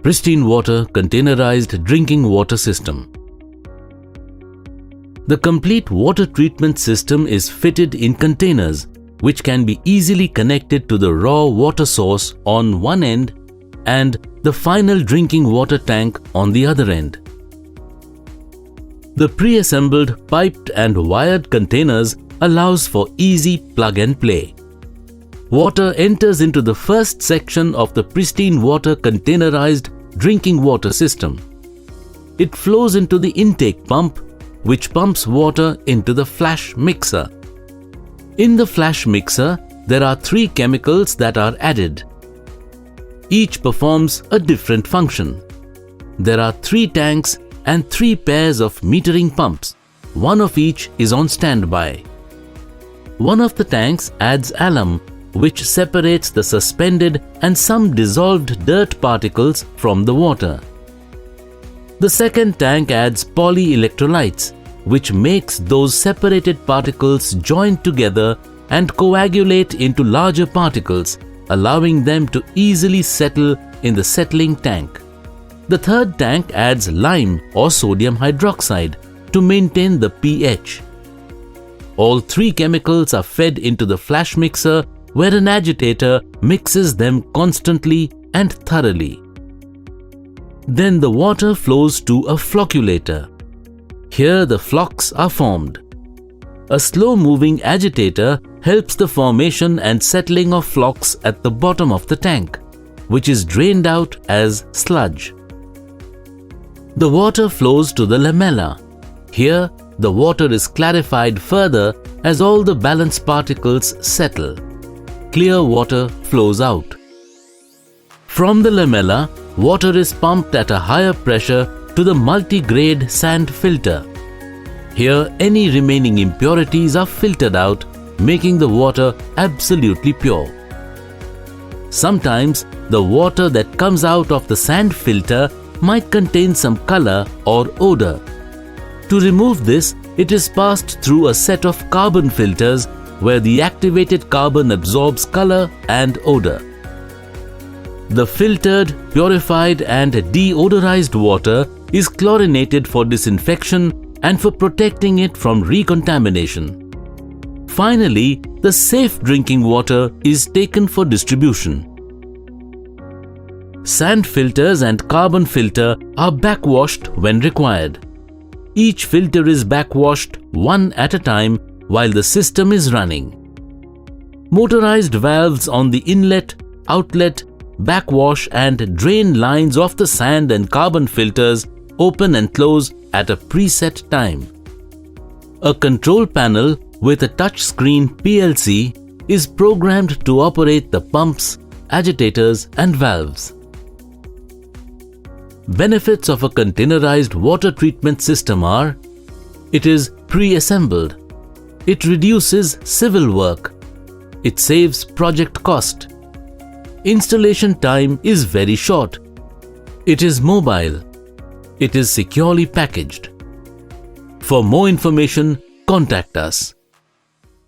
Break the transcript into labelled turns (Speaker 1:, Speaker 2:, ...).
Speaker 1: Pristine Water Containerized Drinking Water System. The complete water treatment system is fitted in containers which can be easily connected to the raw water source on one end and the final drinking water tank on the other end. The pre-assembled piped and wired containers allows for easy plug and play. Water enters into the first section of the Pristine Water Containerized Drinking Water System. It flows into the intake pump, which pumps water into the flash mixer. In the flash mixer, there are 3 chemicals that are added. Each performs a different function. There are 3 tanks and 3 pairs of metering pumps. One of each is on standby. One of the tanks adds alum, which separates the suspended and some dissolved dirt particles from the water. The second tank adds polyelectrolytes, which makes those separated particles join together and coagulate into larger particles, allowing them to easily settle in the settling tank. The third tank adds lime or sodium hydroxide to maintain the pH. All 3 chemicals are fed into the flash mixer, where an agitator mixes them constantly and thoroughly. Then the water flows to a flocculator. Here the flocks are formed. A slow-moving agitator helps the formation and settling of flocks at the bottom of the tank, which is drained out as sludge. The water flows to the lamella. Here, the water is clarified further as all the balance particles settle. Clear water flows out. From the lamella, water is pumped at a higher pressure to the multi-grade sand filter. Here, any remaining impurities are filtered out, making the water absolutely pure. Sometimes, the water that comes out of the sand filter might contain some color or odor. To remove this, it is passed through a set of carbon filters where the activated carbon absorbs color and odor. The filtered, purified and deodorized water is chlorinated for disinfection and for protecting it from recontamination. Finally, the safe drinking water is taken for distribution. Sand filters and carbon filter are backwashed when required. Each filter is backwashed one at a time while the system is running. Motorized valves on the inlet, outlet, backwash and drain lines of the sand and carbon filters open and close at a preset time. A control panel with a touchscreen PLC is programmed to operate the pumps, agitators and valves. Benefits of a containerized water treatment system are: it is pre-assembled. It reduces civil work. It saves project cost. Installation time is very short. It is mobile. It is securely packaged. For more information, contact us.